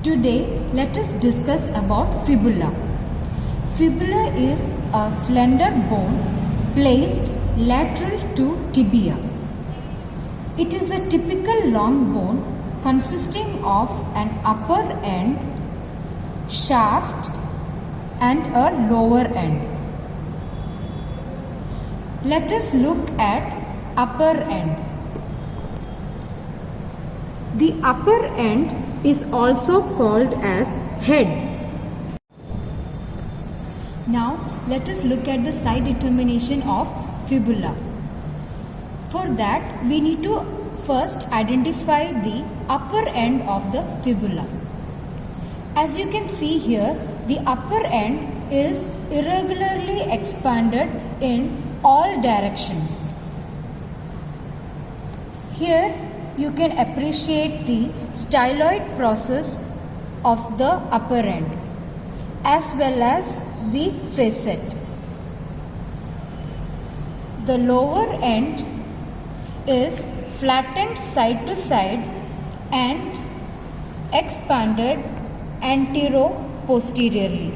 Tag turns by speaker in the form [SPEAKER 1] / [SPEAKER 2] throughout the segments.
[SPEAKER 1] Today, let us discuss about fibula. Fibula is a slender bone placed lateral to tibia. It is a typical long bone consisting of an upper end, shaft and a lower end. Let us look at upper end. The upper end is also called as head. Now let us look at the side determination of fibula. For that we need to first identify the upper end of the fibula. As you can see here, the upper end is irregularly expanded in all directions. Here you can appreciate the styloid process of the upper end as well as the facet. The lower end is flattened side to side and expanded antero-posteriorly.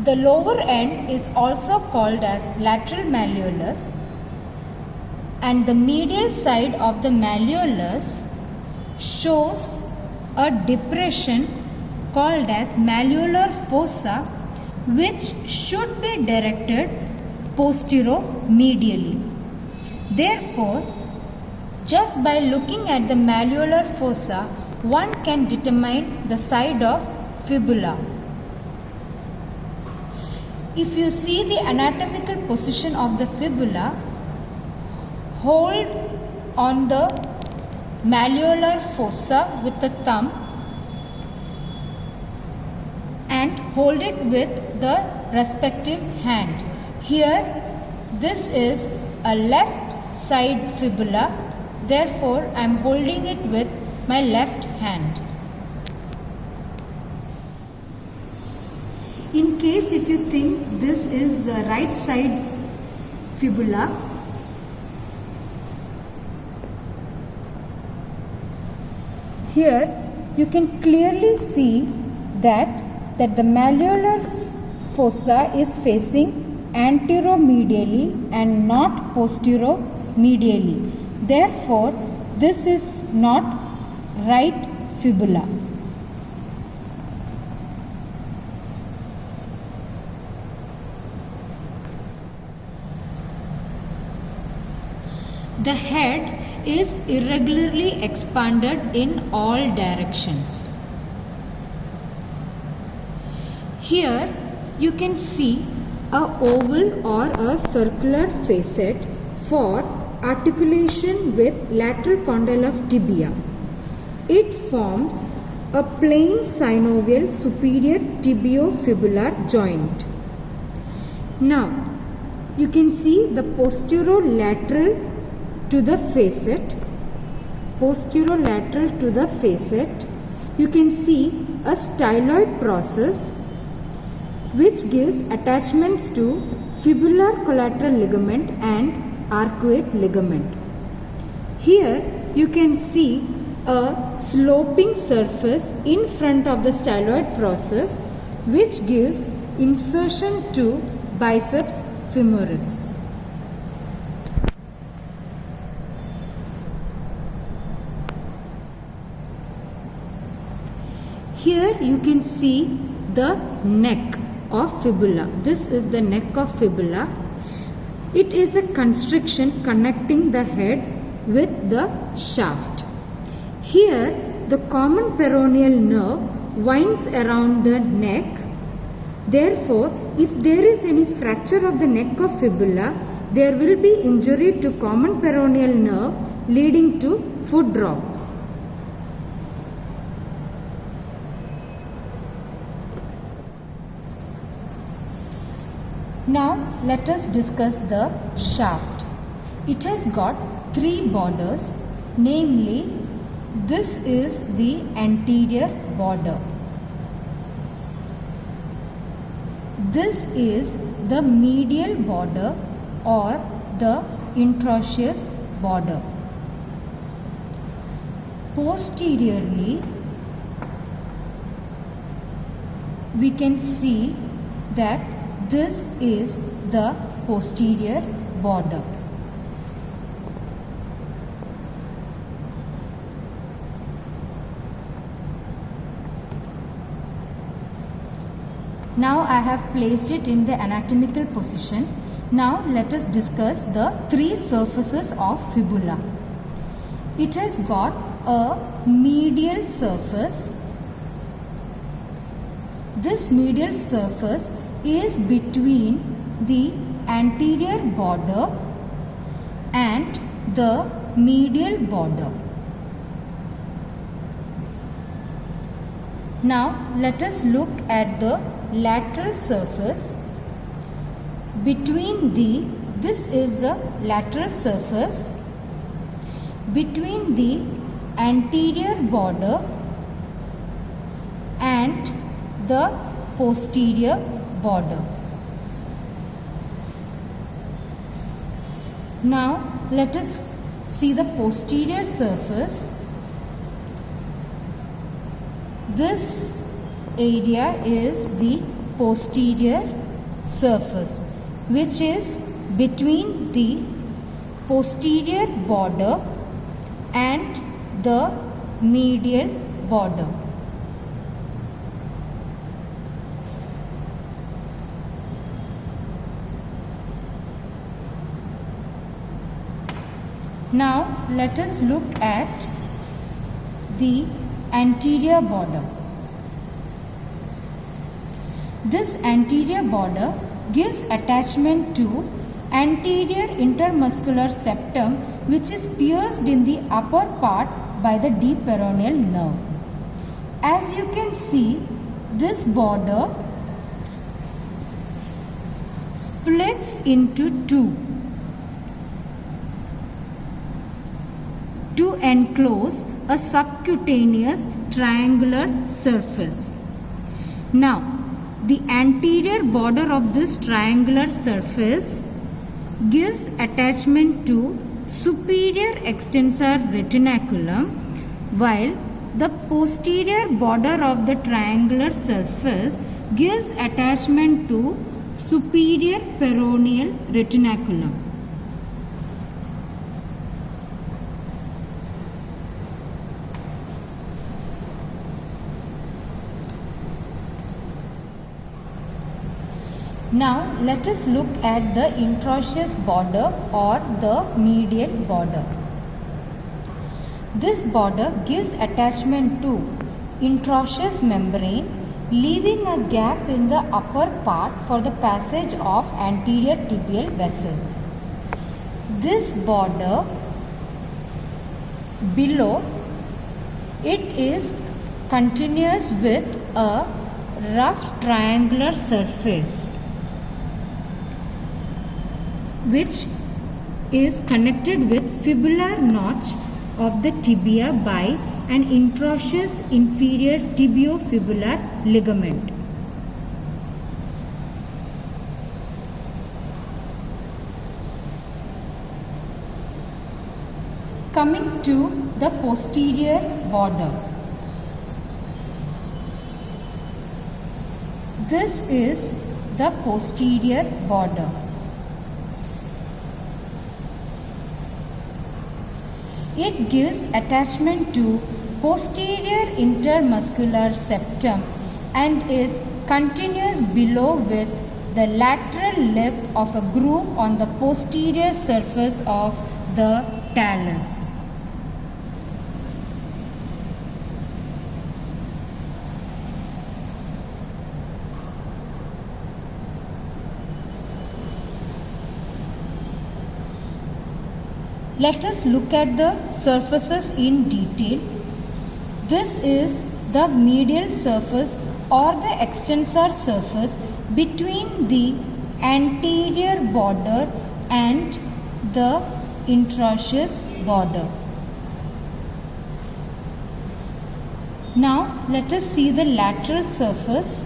[SPEAKER 1] The lower end is also called as lateral malleolus, and the medial side of the malleolus shows a depression called as malleolar fossa, which should be directed posterior-medially. Therefore, just by looking at the malleolar fossa, one can determine the side of fibula. If you see the anatomical position of the fibula, hold on the malleolar fossa with the thumb and hold it with the respective hand. Here, this is a left side fibula. Therefore, I am holding it with my left hand. In case if you think this is the right side fibula, here you can clearly see that the malleolar fossa is facing anteromedially and not posteromedially. Therefore, this is not right fibula. The head is irregularly expanded in all directions. Here you can see a oval or a circular facet for articulation with lateral condyle of tibia. It forms a plain synovial superior tibiofibular joint. Now you can see the posterolateral to the facet. Posterolateral to the facet, you can see a styloid process which gives attachments to fibular collateral ligament and arcuate ligament. Here you can see a sloping surface in front of the styloid process which gives insertion to biceps femoris. Here you can see the neck of fibula. This is the neck of fibula. It is a constriction connecting the head with the shaft. Here the common peroneal nerve winds around the neck. Therefore, if there is any fracture of the neck of fibula, there will be injury to common peroneal nerve leading to foot drop. Now let us discuss the shaft. It has got three borders, namely this is the anterior border. This is the medial border or the interosseous border. posteriorly we can see that this is the posterior border. Now I have placed it in the anatomical position. Now let us discuss the three surfaces of fibula. It has got a medial surface. This medial surface is between the anterior border and the medial border. Now let us look at the lateral surface. This is the lateral surface between the anterior border and the posterior border. Now let us see the posterior surface. This area is the posterior surface, which is between the posterior border and the medial border. Now let us look at the anterior border. This anterior border gives attachment to anterior intermuscular septum, which is pierced in the upper part by the deep peroneal nerve. As you can see, this border splits into two to enclose a subcutaneous triangular surface. Now, the anterior border of this triangular surface gives attachment to superior extensor retinaculum, while the posterior border of the triangular surface gives attachment to superior peroneal retinaculum. Now let us look at the intraosseous border or the medial border. This border gives attachment to intraosseous membrane, leaving a gap in the upper part for the passage of anterior tibial vessels. This border below it is continuous with a rough triangular surface, which is connected with fibular notch of the tibia by an intraosseous inferior tibiofibular ligament. Coming to the posterior border. This is the posterior border. It gives attachment to posterior intermuscular septum and is continuous below with the lateral lip of a groove on the posterior surface of the talus. Let us look at the surfaces in detail. This is the medial surface or the extensor surface between the anterior border and the intraosseous border. Now let us see the lateral surface.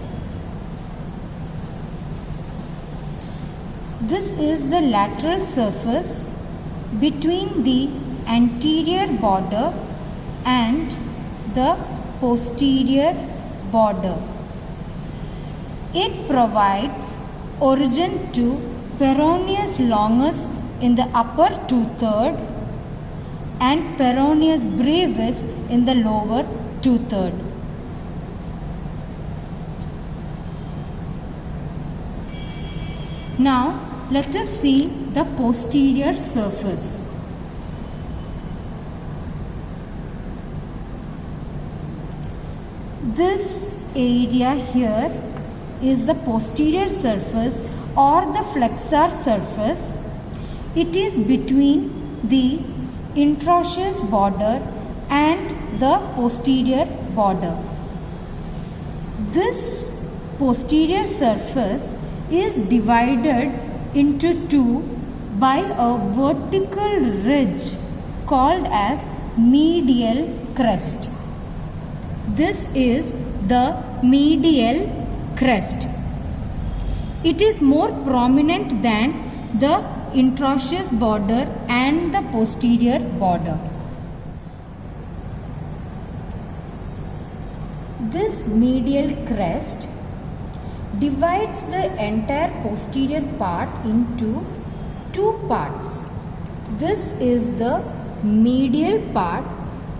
[SPEAKER 1] This is the lateral surface between the anterior border and the posterior border. It provides origin to peroneus longus in the upper 2/3 and peroneus brevis in the lower 2/3. Now let us see the posterior surface. This area here is the posterior surface or the flexor surface. It is between the interosseous border and the posterior border. This posterior surface is divided into two by a vertical ridge called as medial crest. This is the medial crest. It is more prominent than the interosseous border and the posterior border. This medial crest divides the entire posterior part into two parts. This is the medial part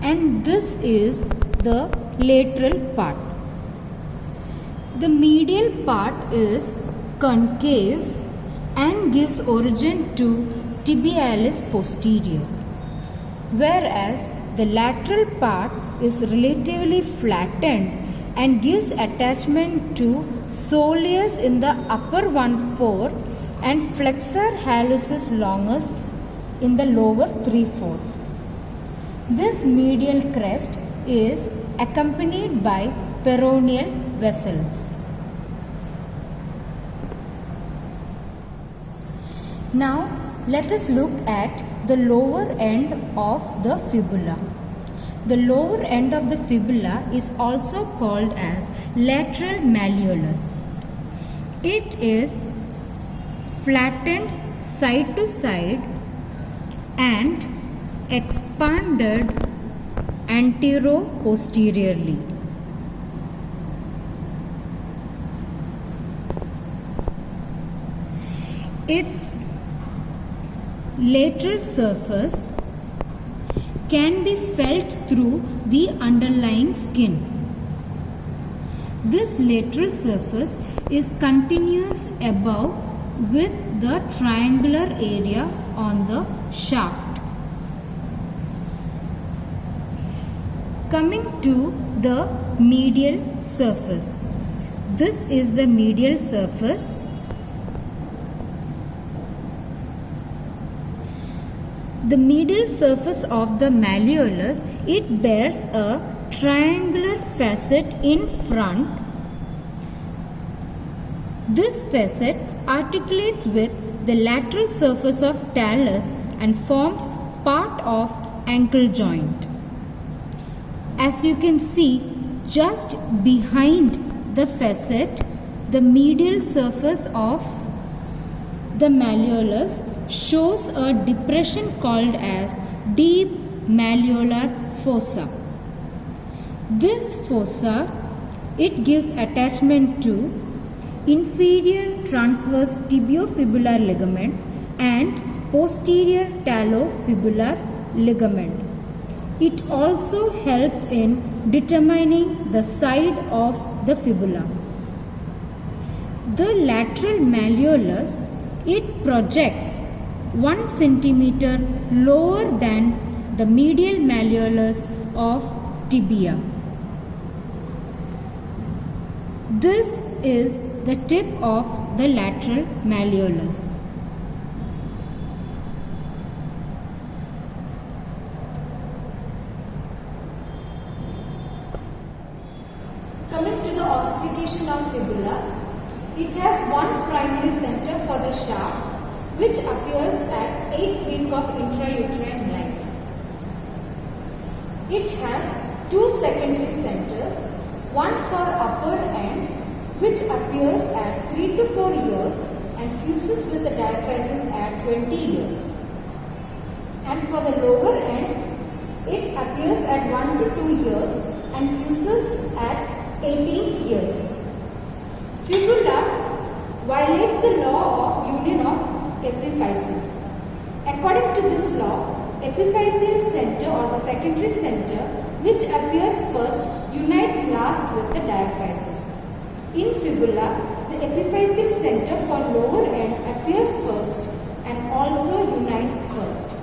[SPEAKER 1] and this is the lateral part. The medial part is concave and gives origin to tibialis posterior, whereas the lateral part is relatively flattened and gives attachment to soleus in the upper 1/4 and flexor hallucis longus in the lower 3/4. This medial crest is accompanied by peroneal vessels. Now let us look at the lower end of the fibula. The lower end of the fibula is also called as lateral malleolus. It is flattened side to side and expanded antero-posteriorly. Its lateral surface can be felt through the underlying skin. This lateral surface is continuous above with the triangular area on the shaft. Coming to the medial surface. This is the medial surface. The medial surface of the malleolus, it bears a triangular facet in front. This facet articulates with the lateral surface of talus and forms part of ankle joint. As you can see, just behind the facet, the medial surface of the malleolus shows a depression called as deep malleolar fossa. This fossa, it gives attachment to inferior transverse tibiofibular ligament and posterior talofibular ligament. It also helps in determining the side of the fibula. The lateral malleolus, it projects 1 centimeter lower than the medial malleolus of tibia. This is the tip of the lateral malleolus. Coming to the ossification of fibula, it has one primary center for the shaft which appears at 8th week of intrauterine life. It has two secondary centers, one for upper end which appears at 3 to 4 years and fuses with the diaphysis at 20 years. And for the lower end, It appears at 1 to 2 years and fuses at 18 years. Fibula violates the law of union of epiphyses. According to this law, epiphyseal center or the secondary center, which appears first, unites last with the diaphysis. In fibula, the epiphyseal center for lower end appears first and also unites first.